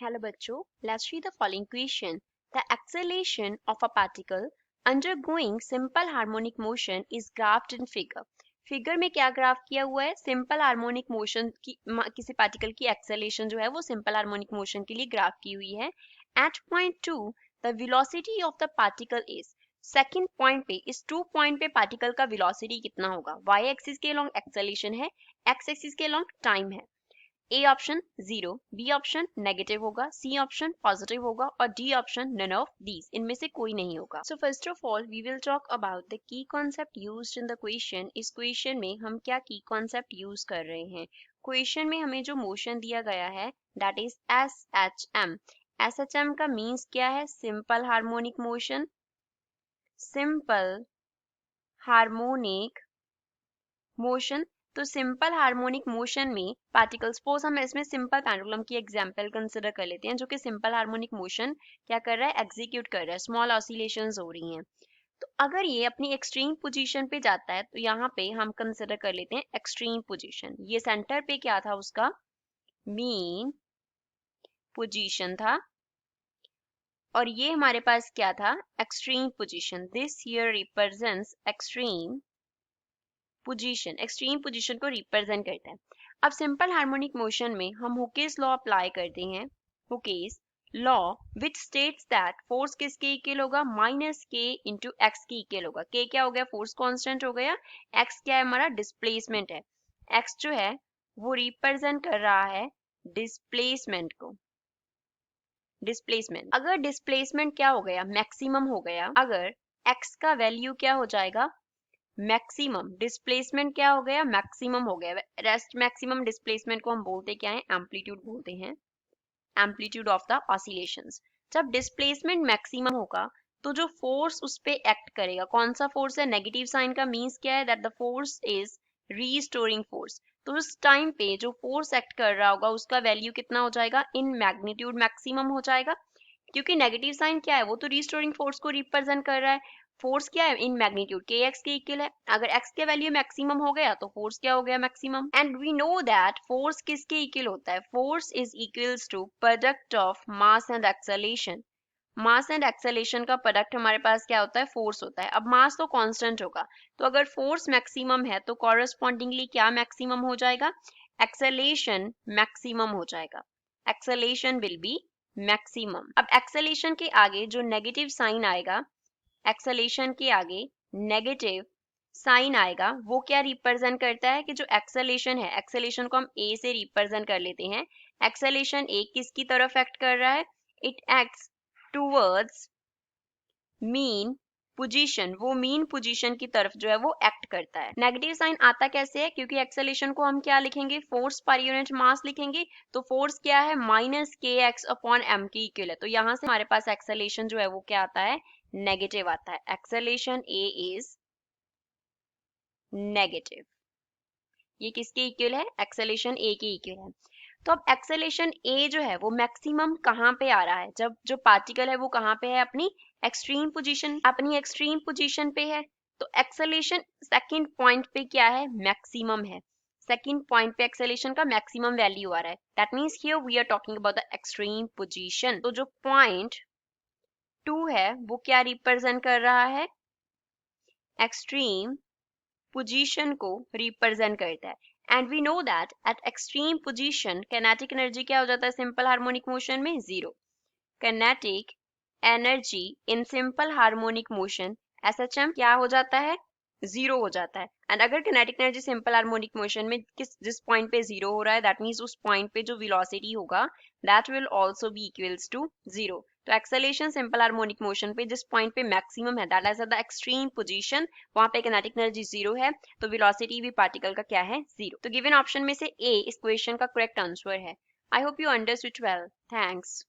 Hello बच्चों, let's read the following question. The acceleration of a particle undergoing simple harmonic motion is graphed in figure. Figure में क्या graph किया हुआ है? Simple harmonic motion की किसी पार्टिकल की एक्सेलेरेशन जो है वो सिंपल हार्मोनिक मोशन के लिए ग्राफ की हुई है. At point 2, the velocity of the particle is. Second point पे, इस 2 पॉइंट पे पार्टिकल का वेलोसिटी कितना होगा? वाई एक्सिस के लॉन्ग एक्सेलेरेशन है, एक्स एक्सिस के लॉन्ग टाइम है. A option 0, B option negative होगा, सी ऑप्शन पॉजिटिव होगा और D option none of these, इनमें से कोई नहीं होगा. So first of all we will talk about the key concept used in the question. इस क्वेश्चन में हम क्या की कॉन्सेप्ट यूज कर रहे हैं? क्वेश्चन में हमें जो मोशन दिया गया है दैट इज SHM. SHM का मीन्स क्या है? Simple harmonic motion. Simple harmonic motion. तो सिंपल हार्मोनिक मोशन में पार्टिकल्स, सपोज हम इसमें सिंपल पेंडुलम की एग्जांपल कंसिडर कर लेते हैं जो कि सिंपल हार्मोनिक मोशन क्या कर रहा है? एग्जीक्यूट कर रहा है. स्मॉल ऑसिलेशंस हो रही हैं. तो अगर ये अपनी एक्सट्रीम पोजीशन पे जाता है तो यहाँ पे हम कंसिडर कर लेते हैं एक्सट्रीम पोजीशन. ये सेंटर पे क्या था? उसका मीन पोजीशन था और ये हमारे पास क्या था? Extreme position. This here represents extreme position. Extreme position को रिप्रेजेंट करता है. अब सिंपल हार्मोनिक मोशन में हम हुकेस लॉ अप्लाई करते हैं. Hooke's law which states that force किसके इक्वल होगा? माइनस के इंटू एक्स के इक्वल होगा. के क्या हो गया? फोर्स कांस्टेंट हो गया. एक्स क्या है? हमारा डिस्प्लेसमेंट है. एक्स जो है वो रिप्रेजेंट कर रहा है डिस्प्लेसमेंट को. डिस्प्लेसमेंट, अगर डिस्प्लेसमेंट क्या हो गया? मैक्सिमम हो गया. अगर एक्स का वैल्यू क्या हो जाएगा? मैक्सिमम. डिस्प्लेसमेंट क्या हो गया? मैक्सिमम हो गया. रेस्ट मैक्सिमम डिस्प्लेसमेंट को हम बोलते क्या है? एम्पलीट्यूड बोलते हैं. Amplitude of the oscillations. जब डिस्प्लेसमेंट मैक्सिमम होगा तो जो फोर्स उस पे एक्ट करेगा, कौन सा फोर्स है? नेगेटिव साइन का मीन्स क्या है? That the force is restoring force. तो उस टाइम पे जो फोर्स एक्ट कर रहा होगा उसका वैल्यू कितना हो जाएगा? इन मैग्नीट्यूड मैक्सिमम हो जाएगा. क्योंकि नेगेटिव साइन क्या है? वो तो रीस्टोरिंग फोर्स को रिप्रेजेंट कर रहा है. फोर्स क्या है? इन मैग्नीट्यूड के एक्स के इक्वल है. अगर एक्स के वैल्यू मैक्सिमम हो गया तो फोर्स क्या हो गया? Maximum. And we know that force किसके इक्वल होता है? Force is equals to product of mass and acceleration. Mass and acceleration का प्रोडक्ट हमारे पास क्या होता है? फोर्स होता है. अब मास तो कांस्टेंट होगा, तो अगर फोर्स मैक्सिमम है तो कॉरेस्पॉन्डिंगली क्या मैक्सिमम हो जाएगा? एक्सेलेरेशन मैक्सिमम हो जाएगा. Acceleration will be maximum. अब एक्सेलेरेशन के आगे जो नेगेटिव साइन आएगा, एक्सेलेरेशन के आगे नेगेटिव साइन आएगा, वो क्या रिप्रेजेंट करता है? कि जो एक्सेलेरेशन है, एक्सेलेरेशन को हम ए से रिप्रेजेंट कर लेते हैं. एक्सेलेरेशन ए किसकी तरफ एक्ट कर रहा है? It acts towards mean position. वो मीन पोजीशन की तरफ जो है वो एक्ट करता है. नेगेटिव साइन आता कैसे है? क्योंकि एक्सेलेरेशन को हम क्या लिखेंगे? फोर्स पर यूनिट मास लिखेंगे. तो फोर्स क्या है? माइनस के एक्स अपॉन एम के इक्वल है. तो यहाँ से हमारे पास एक्सेलेरेशन जो है वो क्या आता है? नेगेटिव आता है. Acceleration A is negative. ये किसके इक्वल है? एक्सेलेरेशन ए के इक्वल है. तो अब एक्सेलेरेशन ए जो है वो मैक्सिमम कहाँ पे आ रहा है? जब जो पार्टिकल है वो कहाँ पे है? अपनी एक्सट्रीम पोजीशन. अपनी एक्सट्रीम पोजीशन पे है. तो एक्सेलेरेशन सेकंड पॉइंट पे क्या है? मैक्सिमम है. सेकंड पॉइंट पे एक्सेलेरेशन का मैक्सिमम वैल्यू आ रहा है. That means here we are talking about the extreme position. तो जो पॉइंट 2 है वो क्या रिप्रेजेंट कर रहा है? एक्सट्रीम पोजीशन को रिप्रेजेंट करता है. And we know that at extreme position kinetic energy क्या हो जाता है? सिंपल हार्मोनिक मोशन में 0. Kinetic energy in simple harmonic motion SHM क्या हो जाता है? 0 हो जाता है. एंड अगर kinetic energy simple harmonic motion में जिस पॉइंट पे 0 हो रहा है, दैट मीन्स उस पॉइंट पे जो वेलोसिटी होगा that will also be equals to 0. तो एक्सेलेरेशन सिंपल हार्मोनिक मोशन पे जिस पॉइंट पे मैक्सिमम है, that is at the extreme position, वहां पे काइनेटिक एनर्जी 0 है, तो वेलोसिटी भी पार्टिकल का क्या है? 0. तो गिवन ऑप्शन में से ए इस क्वेश्चन का करेक्ट आंसर है. I hope you understood well. Thanks.